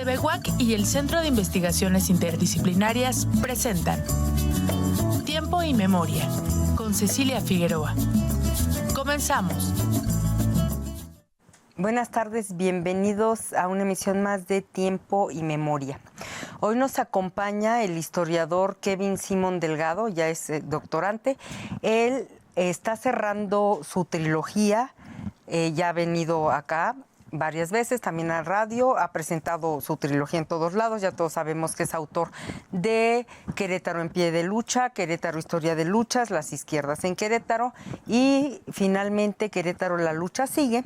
BEWAC y el Centro de Investigaciones Interdisciplinarias presentan Tiempo y Memoria con Cecilia Figueroa. Comenzamos. Buenas tardes, bienvenidos a una emisión más de Tiempo y Memoria. Hoy nos acompaña el historiador Kevin Simón Delgado, ya es doctorante. Él está cerrando su trilogía, ya ha venido acá varias veces, también a radio, ha presentado su trilogía en todos lados, ya todos sabemos que es autor de Querétaro en pie de lucha, Querétaro historia de luchas, las izquierdas en Querétaro y finalmente Querétaro la lucha sigue,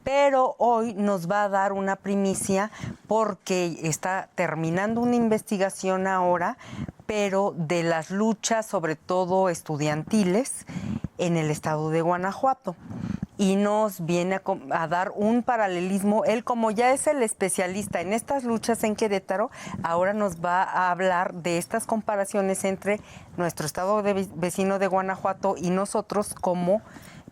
pero hoy nos va a dar una primicia porque está terminando una investigación ahora, pero de las luchas, sobre todo estudiantiles, en el estado de Guanajuato. Y nos viene a dar un paralelismo. Él, como ya es el especialista en estas luchas en Querétaro, ahora nos va a hablar de estas comparaciones entre nuestro estado vecino de Guanajuato y nosotros, cómo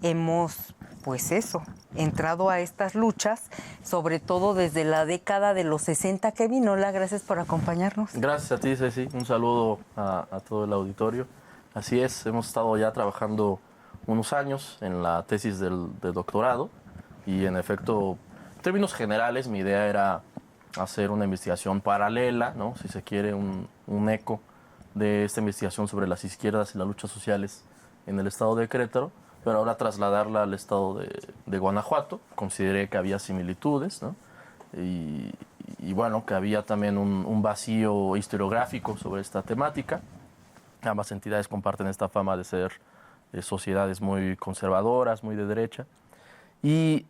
hemos, pues eso, entrado a estas luchas, sobre todo desde la década de los 60. Kevin, hola, gracias por acompañarnos. Gracias a ti, Ceci. Un saludo a todo el auditorio. Así es, hemos estado ya trabajando unos años en la tesis del doctorado y en efecto, en términos generales, mi idea era hacer una investigación paralela, ¿no? Si se quiere, un eco de esta investigación sobre las izquierdas y las luchas sociales en el estado de Querétaro, pero ahora trasladarla al estado de Guanajuato. Consideré que había similitudes, ¿no? Y bueno, que había también un vacío historiográfico sobre esta temática. Ambas entidades comparten esta fama de ser sociedades muy conservadoras, muy de derecha. Y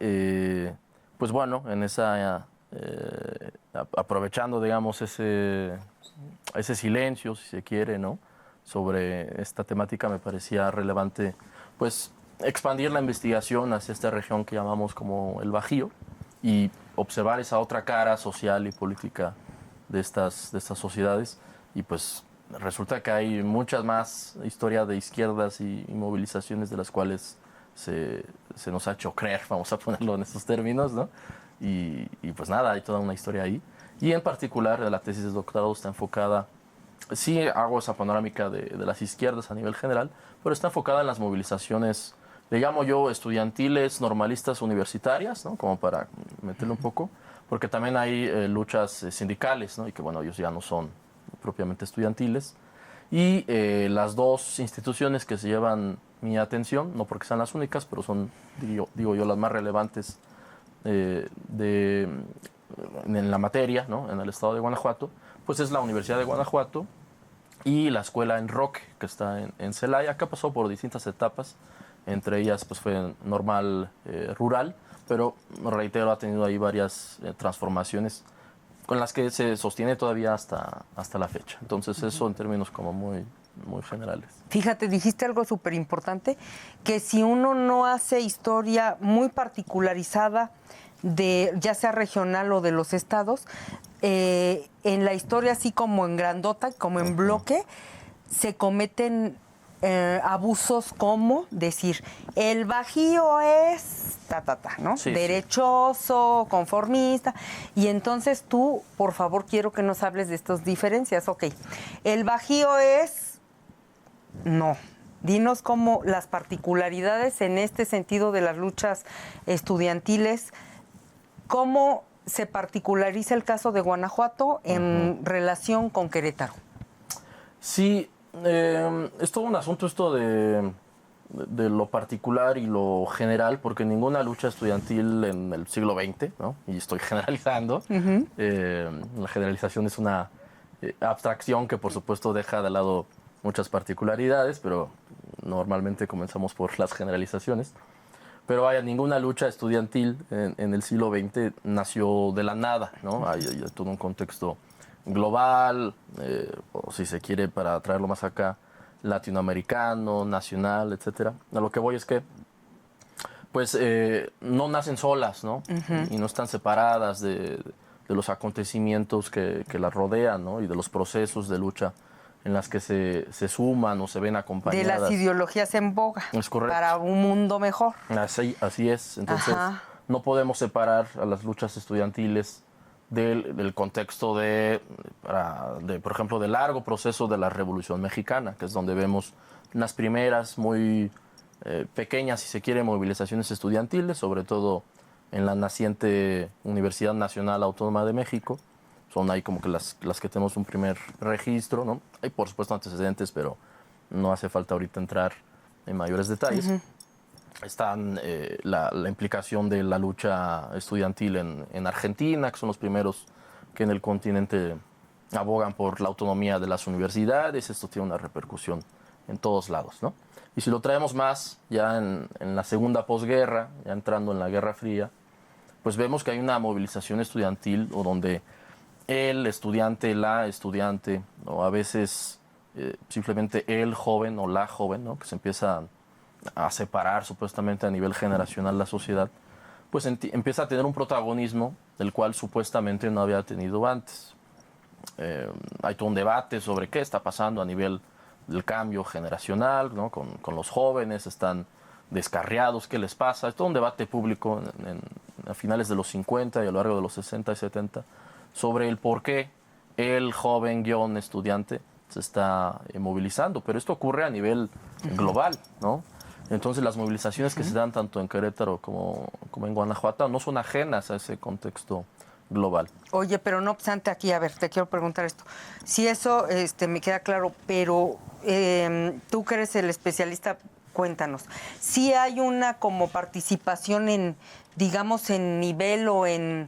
pues bueno, en esa aprovechando, digamos, ese silencio, si se quiere, ¿no?, sobre esta temática, me parecía relevante pues expandir la investigación hacia esta región que llamamos como el Bajío y observar esa otra cara social y política de estas sociedades. Y pues resulta que hay muchas más historias de izquierdas y movilizaciones de las cuales se nos ha hecho creer, vamos a ponerlo en estos términos, ¿no? Y pues nada, hay toda una historia ahí. Y en particular la tesis de doctorado está enfocada, sí hago esa panorámica de las izquierdas a nivel general, pero está enfocada en las movilizaciones, le llamo yo estudiantiles, normalistas, universitarias, ¿no?, como para meterle un poco, porque también hay luchas sindicales, ¿no?, y que bueno, ellos ya no son propiamente estudiantiles. Y las dos instituciones que se llevan mi atención, no porque sean las únicas, pero son, digo yo, las más relevantes en la materia, ¿no?, en el estado de Guanajuato, pues es la Universidad de Guanajuato y la Escuela en Roque, que está en Celaya, que pasó por distintas etapas. Entre ellas pues fue normal rural, pero reitero, ha tenido ahí varias transformaciones con las que se sostiene todavía hasta la fecha. Entonces eso en términos como muy generales. Fíjate, dijiste algo súper importante, que si uno no hace historia muy particularizada, de ya sea regional o de los estados, en la historia así como en grandota, como en bloque, se cometen abusos como decir, el Bajío es ¿no? Sí, derechoso, conformista, y entonces tú, por favor, quiero que nos hables de estas diferencias. Ok, el Bajío es, no, dinos cómo las particularidades en este sentido de las luchas estudiantiles, cómo se particulariza el caso de Guanajuato en relación con Querétaro. Sí, es todo un asunto esto de lo particular y lo general, porque ninguna lucha estudiantil en el siglo XX, ¿no?, y estoy generalizando, la generalización es una abstracción que por supuesto deja de lado muchas particularidades, pero normalmente comenzamos por las generalizaciones. Pero vaya, ninguna lucha estudiantil en el siglo XX nació de la nada, ¿no? Hay todo un contexto global, o si se quiere, para traerlo más acá, latinoamericano, nacional, etcétera. A lo que voy es que pues no nacen solas, ¿no? Y no están separadas de los acontecimientos que las rodean, ¿no?, y de los procesos de lucha en las que se suman o se ven acompañadas. De las ideologías en boga. Es correcto. Para un mundo mejor. Así es. Entonces, no podemos separar a las luchas estudiantiles del contexto por ejemplo, del largo proceso de la Revolución Mexicana, que es donde vemos unas primeras muy pequeñas, si se quiere, movilizaciones estudiantiles, sobre todo en la naciente Universidad Nacional Autónoma de México. Son ahí como que las que tenemos un primer registro, ¿no? Hay, por supuesto, antecedentes, pero no hace falta ahorita entrar en mayores detalles. Están la implicación de la lucha estudiantil en Argentina, que son los primeros que en el continente abogan por la autonomía de las universidades. Esto tiene una repercusión en todos lados, ¿no? Y si lo traemos más ya en la segunda posguerra, ya entrando en la Guerra Fría, pues vemos que hay una movilización estudiantil o donde el estudiante, la estudiante, o a veces simplemente el joven o la joven, ¿no? Que se empieza a separar supuestamente a nivel generacional la sociedad, pues empieza a tener un protagonismo del cual supuestamente no había tenido antes. Hay todo un debate sobre qué está pasando a nivel del cambio generacional, ¿no? Con los jóvenes, están descarriados, ¿qué les pasa? Es todo un debate público a finales de los 50 y a lo largo de los 60 y 70 sobre el por qué el joven estudiante se está movilizando, pero esto ocurre a nivel global, ¿no? Entonces las movilizaciones que se dan tanto en Querétaro como en Guanajuato no son ajenas a ese contexto global. Oye, pero no obstante aquí, a ver, te quiero preguntar esto. Si eso me queda claro, pero tú que eres el especialista, cuéntanos. Si hay una como participación en, digamos, en nivel o en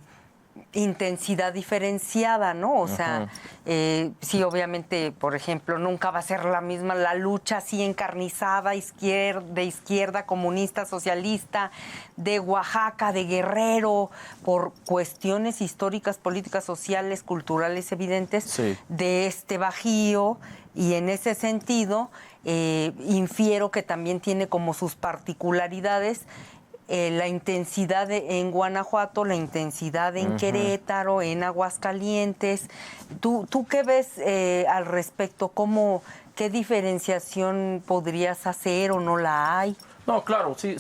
intensidad diferenciada, ¿no? O sea, sí, obviamente, por ejemplo, nunca va a ser la misma la lucha así encarnizada, de izquierda, comunista, socialista, de Oaxaca, de Guerrero, por cuestiones históricas, políticas, sociales, culturales evidentes, sí, de este Bajío, y en ese sentido infiero que también tiene como sus particularidades la intensidad en Guanajuato, la intensidad en Querétaro, en Aguascalientes. ¿Tú qué ves al respecto? ¿Qué diferenciación podrías hacer o no la hay? No, claro, sí,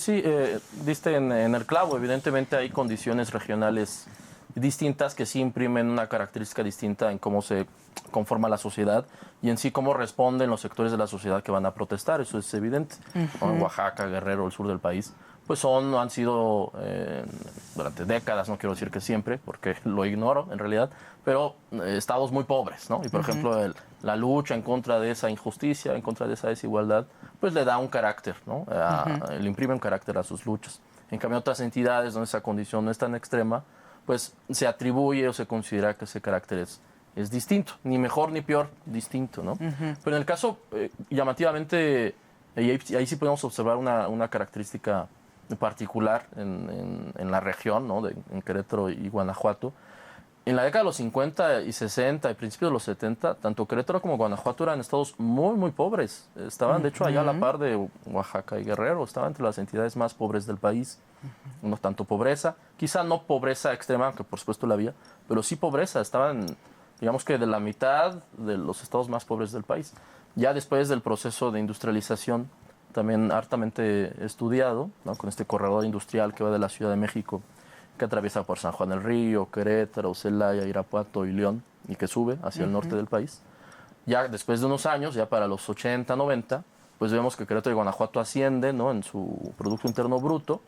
diste en el clavo. Evidentemente hay condiciones regionales distintas que sí imprimen una característica distinta en cómo se conforma la sociedad y en sí cómo responden los sectores de la sociedad que van a protestar. Eso es evidente. ¿No? Oaxaca, Guerrero, el sur del país, pues han sido durante décadas, no quiero decir que siempre, porque lo ignoro en realidad, pero estados muy pobres, ¿no? Y por ejemplo, la lucha en contra de esa injusticia, en contra de esa desigualdad, pues le da un carácter, ¿no? Le imprime un carácter a sus luchas. En cambio, otras entidades donde esa condición no es tan extrema, pues se atribuye o se considera que ese carácter es distinto, ni mejor ni peor, distinto, ¿no? Pero en el caso, llamativamente, y ahí sí podemos observar una característica particular en la región, ¿no? En Querétaro y Guanajuato. En la década de los 50 y 60 y principios de los 70, tanto Querétaro como Guanajuato eran estados muy, muy pobres. Estaban, de hecho, allá a la par de Oaxaca y Guerrero. Estaban entre las entidades más pobres del país. No tanto pobreza, quizá no pobreza extrema, que por supuesto la había, pero sí pobreza. Estaban, digamos que de la mitad de los estados más pobres del país. Ya después del proceso de industrialización, también hartamente estudiado, ¿no? Con este corredor industrial que va de la Ciudad de México, que atraviesa por San Juan del Río, Querétaro, Celaya, Irapuato y León, y que sube hacia el norte del país. Ya después de unos años, ya para los 80, 90, pues vemos que Querétaro y Guanajuato ascienden, ¿no? En su Producto Interno Bruto,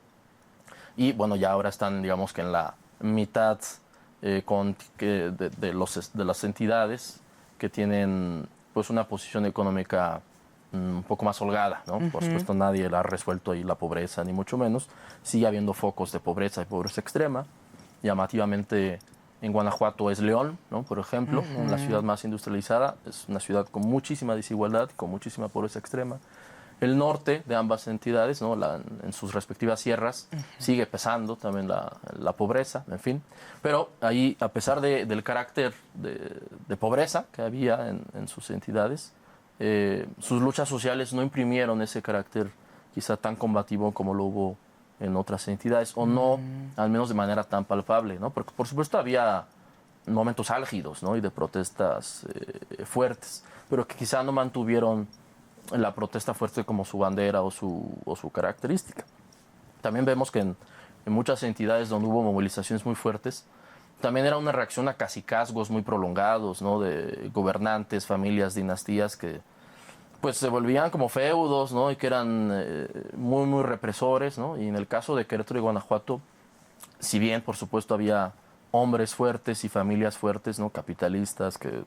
y bueno, ya ahora están, digamos que en la mitad de las entidades que tienen pues una posición económica un poco más holgada, ¿no? Por supuesto, nadie la ha resuelto ahí la pobreza, ni mucho menos. Sigue habiendo focos de pobreza y pobreza extrema. Llamativamente, en Guanajuato es León, ¿no? Por ejemplo, ¿no? La ciudad más industrializada, es una ciudad con muchísima desigualdad, con muchísima pobreza extrema. El norte de ambas entidades, ¿no? En sus respectivas sierras, sigue pesando también la pobreza, en fin. Pero ahí, a pesar del carácter de pobreza que había en sus entidades, sus luchas sociales no imprimieron ese carácter quizá tan combativo como lo hubo en otras entidades, o no, al menos de manera tan palpable, ¿no? Porque por supuesto había momentos álgidos, ¿no? Y de protestas fuertes, pero que quizá no mantuvieron la protesta fuerte como su bandera o su característica. También vemos que en muchas entidades donde hubo movilizaciones muy fuertes, también era una reacción a cacicazgos muy prolongados, ¿no? De gobernantes, familias, dinastías que pues se volvían como feudos, ¿no? Y que eran muy, muy represores, ¿no? Y en el caso de Querétaro y Guanajuato, si bien, por supuesto, había hombres fuertes y familias fuertes, ¿no? Capitalistas que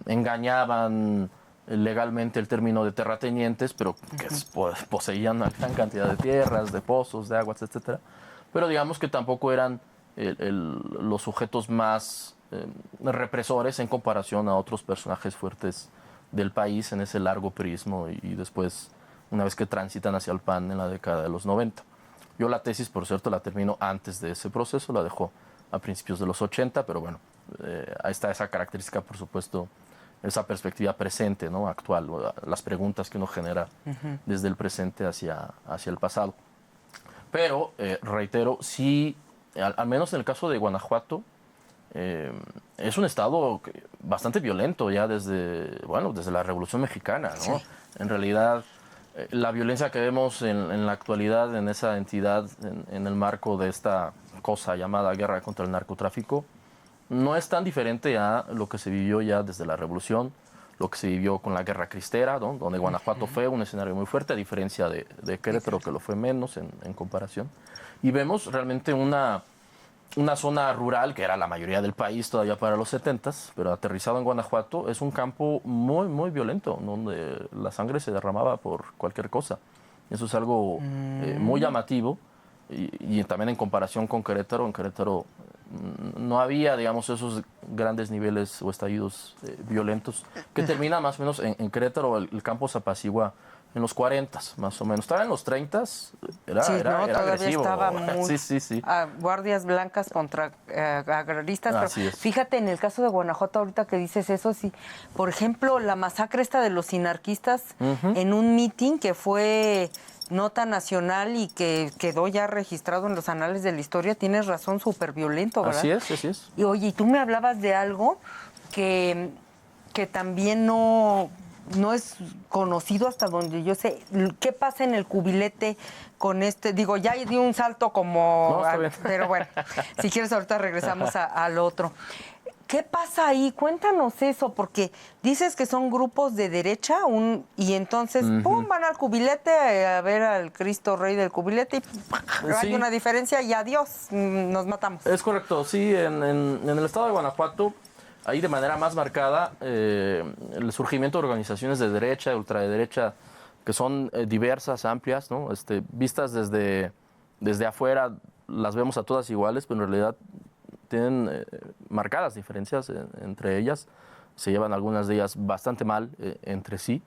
engañaban legalmente el término de terratenientes, pero que poseían una gran cantidad de tierras, de pozos, de aguas, etcétera. Pero digamos que tampoco eran los sujetos más represores en comparación a otros personajes fuertes del país en ese largo perismo y después, una vez que transitan hacia el PAN en la década de los 90. Yo la tesis, por cierto, la termino antes de ese proceso, la dejo a principios de los 80, pero bueno, ahí está esa característica, por supuesto, esa perspectiva presente, ¿no? Actual, las preguntas que uno genera desde el presente hacia el pasado. Pero, reitero, sí, al menos en el caso de Guanajuato, es un estado bastante violento ya desde la Revolución Mexicana, ¿no? Sí. En realidad, la violencia que vemos en la actualidad en esa entidad, en el marco de esta cosa llamada guerra contra el narcotráfico, no es tan diferente a lo que se vivió ya desde la Revolución, lo que se vivió con la Guerra Cristera, ¿no? Donde Guanajuato fue un escenario muy fuerte, a diferencia de Querétaro, que lo fue menos en comparación. Y vemos realmente una zona rural, que era la mayoría del país todavía para los 70s, pero aterrizado en Guanajuato, es un campo muy, muy violento, donde la sangre se derramaba por cualquier cosa. Eso es algo muy llamativo, y también en comparación con Querétaro, en Querétaro no había, digamos, esos grandes niveles o estallidos violentos, que termina más o menos en Querétaro, el campo se apacigua en los 40s, más o menos. Estaba en los 30s, era todavía agresivo. Estaba muy, sí. Guardias blancas contra agraristas. Así pero es. Fíjate, en el caso de Guanajuato, ahorita que dices eso, sí. Por ejemplo, la masacre esta de los sinarquistas en un mitin que fue nota nacional y que quedó ya registrado en los anales de la historia, tienes razón, súper violento, ¿verdad? Así es. Y oye, y tú me hablabas de algo que también no es conocido hasta donde yo sé. ¿Qué pasa en el cubilete con este? Digo, ya di un salto como... No, está bien. Pero bueno, si quieres ahorita regresamos al otro. ¿Qué pasa ahí? Cuéntanos eso, porque dices que son grupos de derecha y entonces, ¡pum!, van al cubilete a ver al Cristo Rey del cubilete y hay una diferencia y adiós, nos matamos. Es correcto, sí, en el estado de Guanajuato, ahí de manera más marcada, el surgimiento de organizaciones de derecha, de ultraderecha, que son diversas, amplias, ¿no? Vistas desde afuera, las vemos a todas iguales, pero en realidad tienen marcadas diferencias entre ellas. Se llevan algunas de ellas bastante mal entre sí.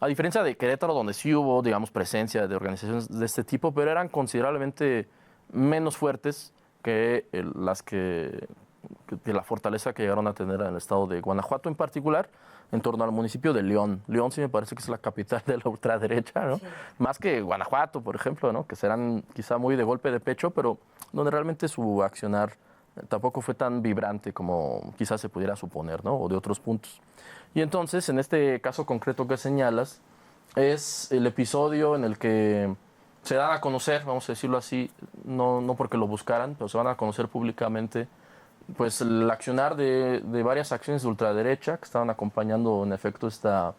A diferencia de Querétaro, donde sí hubo, digamos, presencia de organizaciones de este tipo, pero eran considerablemente menos fuertes que la fortaleza que llegaron a tener en el estado de Guanajuato, en particular en torno al municipio de León. León sí me parece que es la capital de la ultraderecha, ¿no? Sí. Más que Guanajuato, por ejemplo, ¿no? Que serán quizá muy de golpe de pecho, pero donde realmente su accionar tampoco fue tan vibrante como quizás se pudiera suponer, ¿no? O de otros puntos. Y entonces, en este caso concreto que señalas, es el episodio en el que se dan a conocer, vamos a decirlo así, no porque lo buscaran, pero se van a conocer públicamente, pues el accionar de varias acciones de ultraderecha que estaban acompañando en efecto esta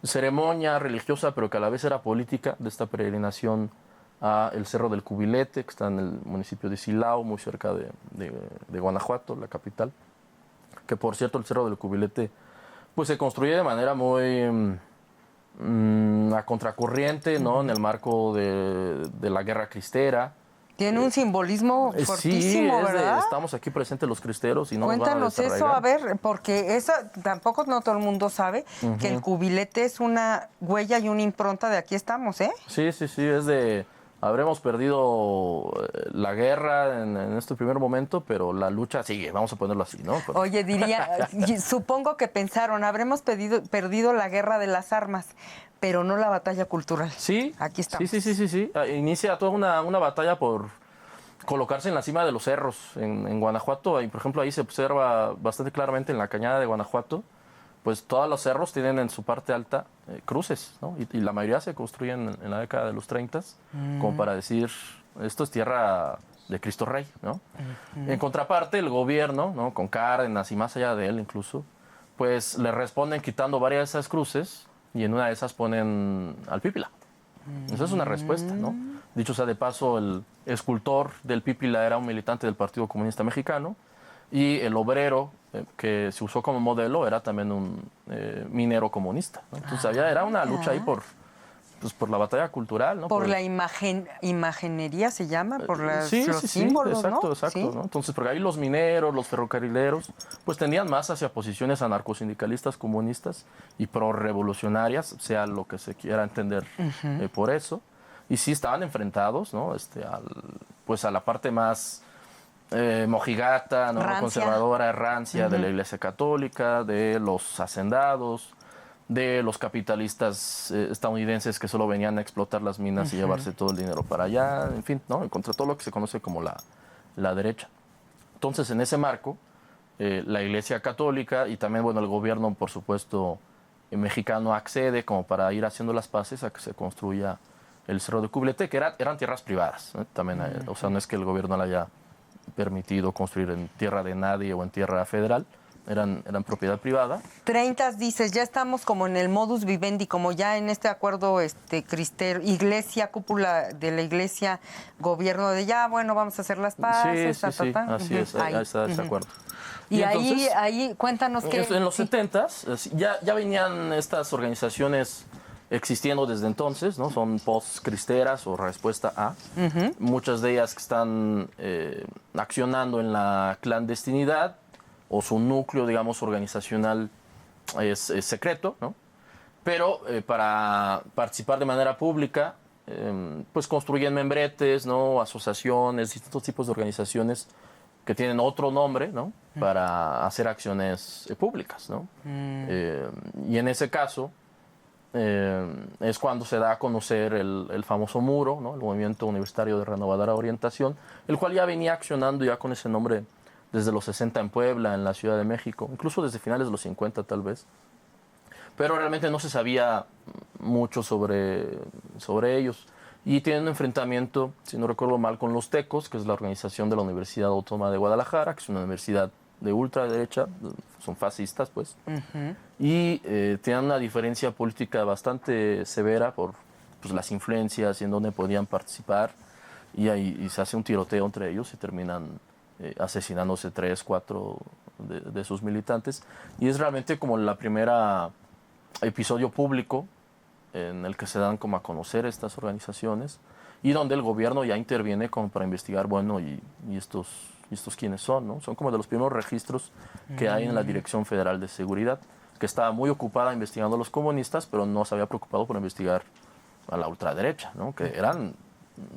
ceremonia religiosa, pero que a la vez era política, de esta peregrinación a el Cerro del Cubilete, que está en el municipio de Silao, muy cerca de Guanajuato, la capital. Que por cierto, el Cerro del Cubilete pues se construye de manera muy a contracorriente, ¿no? En el marco de la Guerra Cristera. Tiene un simbolismo fortísimo, ¿verdad? Estamos aquí presentes los cristeros y no Cuéntanos nos van a eso, a ver, porque eso tampoco no todo el mundo sabe, que el cubilete es una huella y una impronta de aquí estamos, ¿eh? Sí, es de... Habremos perdido la guerra en este primer momento, pero la lucha sigue, vamos a ponerlo así, ¿no? Pero... Oye, supongo que pensaron, habremos perdido la guerra de las armas, pero no la batalla cultural. Sí. Aquí estamos. Sí. Inicia toda una batalla por colocarse en la cima de los cerros en Guanajuato. Por ejemplo, ahí se observa bastante claramente en la cañada de Guanajuato, pues todos los cerros tienen en su parte alta cruces, ¿no? Y la mayoría se construyen en la década de los 30, como para decir, esto es tierra de Cristo Rey, ¿no? En contraparte, el gobierno, ¿no? Con Cárdenas y más allá de él incluso, pues le responden quitando varias de esas cruces y en una de esas ponen al Pípila. Esa es una respuesta, ¿no? Dicho sea de paso, el escultor del Pípila era un militante del Partido Comunista Mexicano y el obrero que se usó como modelo era también un minero comunista, ¿no? Entonces era una lucha ahí por la batalla cultural, ¿no? Por la imaginería se llama, por los símbolos, exacto, ¿no? exacto, Sí. ¿no? Entonces, porque ahí los mineros, los ferrocarrileros, pues tendían más hacia posiciones anarcosindicalistas, comunistas y prorrevolucionarias, sea lo que se quiera entender por eso. Y sí estaban enfrentados, ¿no? Pues a la parte más mojigata, ¿no? Rancia. Conservadora, rancia de la Iglesia Católica, de los hacendados, de los capitalistas estadounidenses que solo venían a explotar las minas y llevarse todo el dinero para allá, en fin, ¿no? Contra todo lo que se conoce como la derecha. Entonces, en ese marco, la Iglesia Católica y también, bueno, el gobierno, por supuesto, mexicano accede como para ir haciendo las paces a que se construya el Cerro de Cubilete, que eran tierras privadas, ¿no? También, o sea, no es que el gobierno la haya permitido construir en tierra de nadie o en tierra federal, eran propiedad privada. 30 dices, ya estamos como en el modus vivendi, como ya en este acuerdo cristero, iglesia, cúpula de la iglesia, gobierno de ya, bueno, vamos a hacer las paces, Sí, así es, ahí está ese acuerdo. Y entonces, ahí cuéntanos que... En los 70s ya venían estas organizaciones existiendo desde entonces, ¿no? Son post-cristeras o respuesta a. Muchas de ellas que están accionando en la clandestinidad o su núcleo, digamos, organizacional es secreto, ¿no? Pero para participar de manera pública, pues construyen membretes, ¿no? Asociaciones, distintos tipos de organizaciones que tienen otro nombre, ¿no? Para hacer acciones públicas, ¿no? Y en ese caso es cuando se da a conocer el famoso MURO, ¿no? El Movimiento Universitario de Renovadora Orientación, el cual ya venía accionando ya con ese nombre desde los 60 en Puebla, en la Ciudad de México, incluso desde finales de los 50 tal vez. Pero realmente no se sabía mucho sobre ellos. Y tienen un enfrentamiento, si no recuerdo mal, con los Tecos, que es la organización de la Universidad Autónoma de Guadalajara, que es una universidad de ultraderecha, son fascistas, pues. Y tienen una diferencia política bastante severa por pues, las influencias y en dónde podían participar. Y se hace un tiroteo entre ellos y terminan asesinándose 3, 4 de sus militantes. Y es realmente como la primera episodio público en el que se dan como a conocer estas organizaciones y donde el gobierno ya interviene como para investigar, bueno, y estos quiénes son, ¿no? Son como de los primeros registros que hay en la Dirección Federal de Seguridad, que estaba muy ocupada investigando a los comunistas, pero no se había preocupado por investigar a la ultraderecha, ¿no? Que eran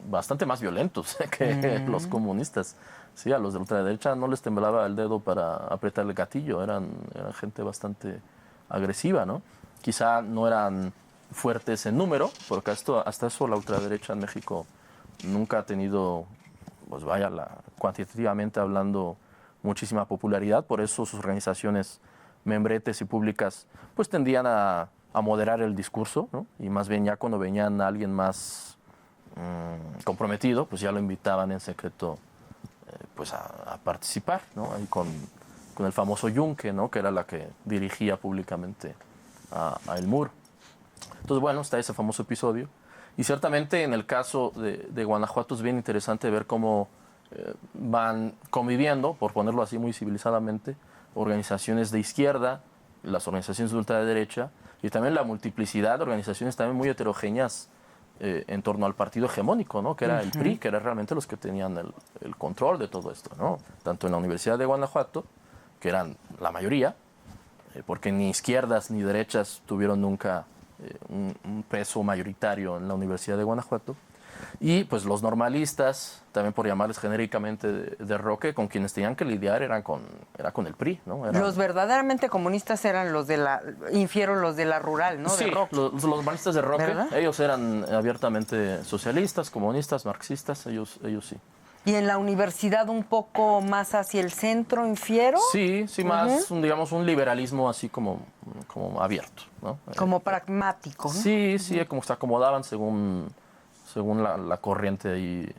bastante más violentos que los comunistas. Sí, a los de ultraderecha no les temblaba el dedo para apretar el gatillo, eran gente bastante agresiva, ¿no? Quizá no eran fuertes en número, porque hasta eso la ultraderecha en México nunca ha tenido, pues vaya, cuantitativamente hablando, muchísima popularidad, por eso sus organizaciones membretes y públicas pues tendían a moderar el discurso, ¿no? Y más bien ya cuando venían a alguien más comprometido, pues ya lo invitaban en secreto pues a participar, ¿no? Ahí con el famoso Yunque, ¿no? Que era la que dirigía públicamente a El Muro. Entonces, bueno, está ese famoso episodio. Y ciertamente en el caso de Guanajuato es bien interesante ver cómo van conviviendo, por ponerlo así muy civilizadamente, organizaciones de izquierda, las organizaciones de ultraderecha y también la multiplicidad de organizaciones también muy heterogéneas en torno al partido hegemónico, ¿no? Que era el PRI, que eran realmente los que tenían el control de todo esto, ¿no? Tanto en la Universidad de Guanajuato, que eran la mayoría, porque ni izquierdas ni derechas tuvieron nunca un peso mayoritario en la Universidad de Guanajuato, y pues los normalistas, también por llamarles genéricamente de Roque, con quienes tenían que lidiar era con el PRI, ¿no? Los verdaderamente comunistas eran los de los de la rural, ¿no? Sí, de Roque. los normalistas de Roque, ¿verdad? ellos eran abiertamente socialistas, comunistas, marxistas, ellos sí. Y en la universidad un poco más hacia el centro, infiero. Sí, más, digamos, un liberalismo así como abierto, ¿no? Como pragmático, ¿no? Sí, como se acomodaban según la corriente ahí.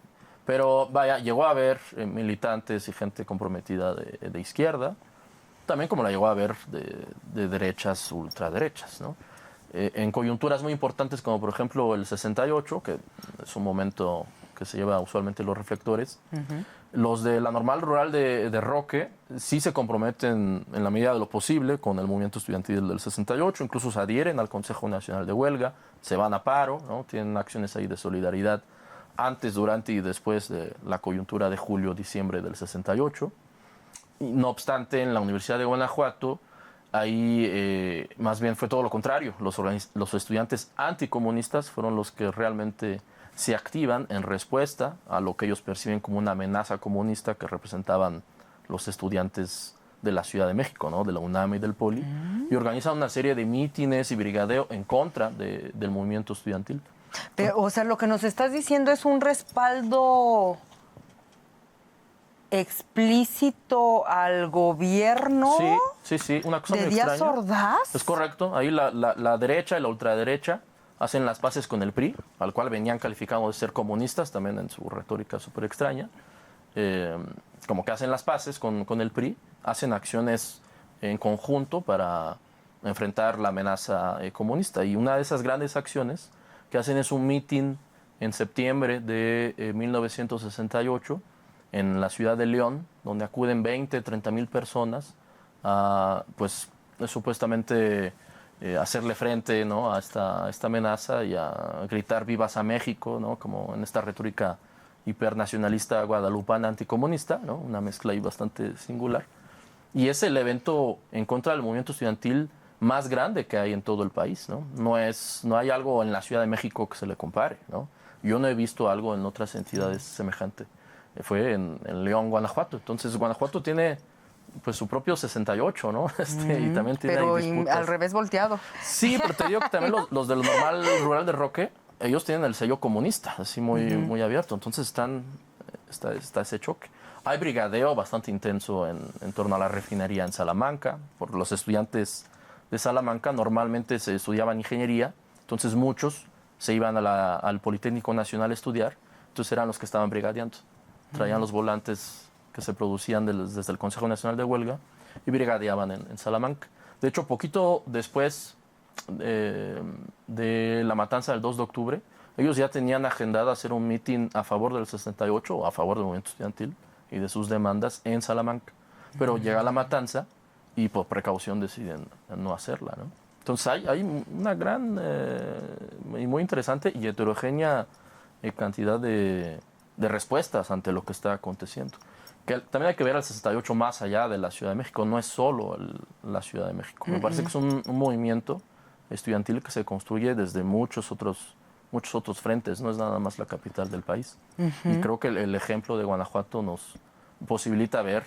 Pero vaya, llegó a haber militantes y gente comprometida de izquierda, también como la llegó a haber de derechas, ultraderechas, ¿no? En coyunturas muy importantes como por ejemplo el 68, que es un momento que se lleva usualmente los reflectores, los de la Normal Rural de Roque sí se comprometen en la medida de lo posible con el movimiento estudiantil del 68, incluso se adhieren al Consejo Nacional de Huelga, se van a paro, ¿no? Tienen acciones ahí de solidaridad antes, durante y después de la coyuntura de julio-diciembre del 68. No obstante, en la Universidad de Guanajuato, ahí más bien fue todo lo contrario. Los estudiantes anticomunistas fueron los que realmente se activan en respuesta a lo que ellos perciben como una amenaza comunista que representaban los estudiantes de la Ciudad de México, ¿no? De la UNAM y del Poli, y organizan una serie de mítines y brigadeo en contra del movimiento estudiantil. Pero, o sea, lo que nos estás diciendo es un respaldo explícito al gobierno. Sí, una cosa ¿De muy Díaz extraña. Ordaz? Es correcto, ahí la derecha y la ultraderecha hacen las paces con el PRI, al cual venían calificados de ser comunistas, también en su retórica súper extraña. Como que hacen las paces con el PRI, hacen acciones en conjunto para enfrentar la amenaza comunista. Y una de esas grandes acciones que hacen es un mitin en septiembre de 1968 en la ciudad de León, donde acuden 20, 30 mil personas a, pues, supuestamente hacerle frente, ¿no? a esta amenaza y a gritar vivas a México, ¿no? Como en esta retórica hipernacionalista guadalupana anticomunista, ¿no? Una mezcla ahí bastante singular. Y es el evento en contra del movimiento estudiantil más grande que hay en todo el país, ¿no? No hay algo en la Ciudad de México que se le compare, ¿no? Yo no he visto algo en otras entidades semejante. Fue en León, Guanajuato. Entonces, Guanajuato tiene pues su propio 68, ¿no? Y también tiene pero disputas. al revés volteado. Sí, pero te digo que también los del Normal Rural de Roque, ellos tienen el sello comunista, así muy abierto. Entonces está ese choque. Hay brigadeo bastante intenso en torno a la refinería en Salamanca. Por los estudiantes de Salamanca normalmente se estudiaban ingeniería, entonces muchos se iban al Politécnico Nacional a estudiar, entonces eran los que estaban brigadeando. Traían los volantes que se producían desde el Consejo Nacional de Huelga y brigadeaban en Salamanca. De hecho, poquito después de la matanza del 2 de octubre, ellos ya tenían agendado hacer un mitin a favor del 68 o a favor del movimiento estudiantil y de sus demandas en Salamanca. Pero llega la matanza y por precaución deciden no hacerla, ¿no? Entonces hay una gran y muy interesante y heterogénea cantidad de respuestas ante lo que está aconteciendo. Que también hay que ver al 68 más allá de la Ciudad de México, no es solo la Ciudad de México. Me parece que es un movimiento estudiantil que se construye desde muchos otros frentes, no es nada más la capital del país. Y creo que el ejemplo de Guanajuato nos posibilita ver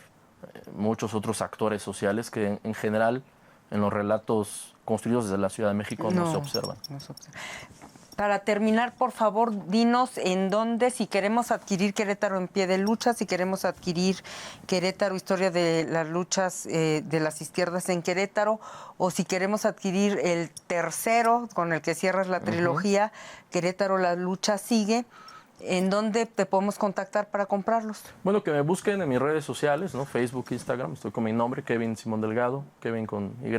muchos otros actores sociales que en general en los relatos construidos desde la Ciudad de México no se observan. Para terminar, por favor, dinos en dónde, si queremos adquirir Querétaro en pie de lucha, si queremos adquirir Querétaro, historia de las luchas de las izquierdas en Querétaro, o si queremos adquirir el tercero, con el que cierras la trilogía, Querétaro, la lucha sigue, ¿en dónde te podemos contactar para comprarlos? Bueno, que me busquen en mis redes sociales, ¿no? Facebook, Instagram, estoy con mi nombre, Kevin Simón Delgado, Kevin con Y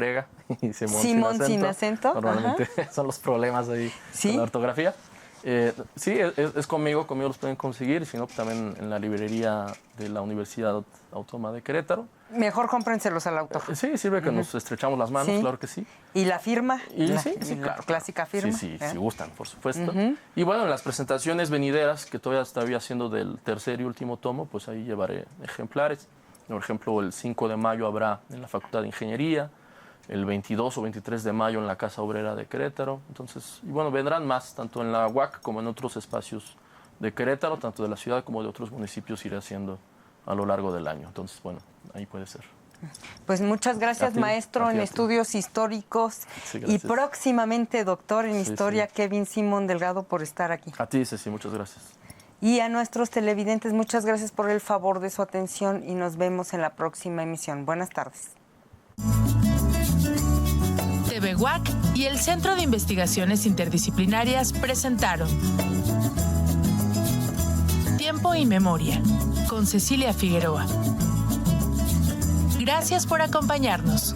y Simón sin acento. Normalmente son los problemas ahí con la ortografía. Sí, es conmigo los pueden conseguir, si no, también en la librería de la Universidad Autónoma de Querétaro. Mejor cómprenselos al autor. Sí, sirve que nos estrechamos las manos, claro que sí. ¿Y la firma? Sí, la clásica firma. Sí, si gustan, por supuesto. Y bueno, en las presentaciones venideras, que todavía estoy haciendo del tercer y último tomo, pues ahí llevaré ejemplares. Por ejemplo, el 5 de mayo habrá en la Facultad de Ingeniería, el 22 o 23 de mayo en la Casa Obrera de Querétaro. Entonces, y bueno, vendrán más, tanto en la UAC como en otros espacios de Querétaro, tanto de la ciudad como de otros municipios, iré haciendo a lo largo del año. Entonces, bueno, ahí puede ser. Pues muchas gracias, maestro en estudios históricos y próximamente doctor en historia, Kevin Simón Delgado, por estar aquí. A ti, Ceci, muchas gracias. Y a nuestros televidentes, muchas gracias por el favor de su atención y nos vemos en la próxima emisión. Buenas tardes. TV UAC y el Centro de Investigaciones Interdisciplinarias presentaron Tiempo y Memoria, con Cecilia Figueroa. Gracias por acompañarnos.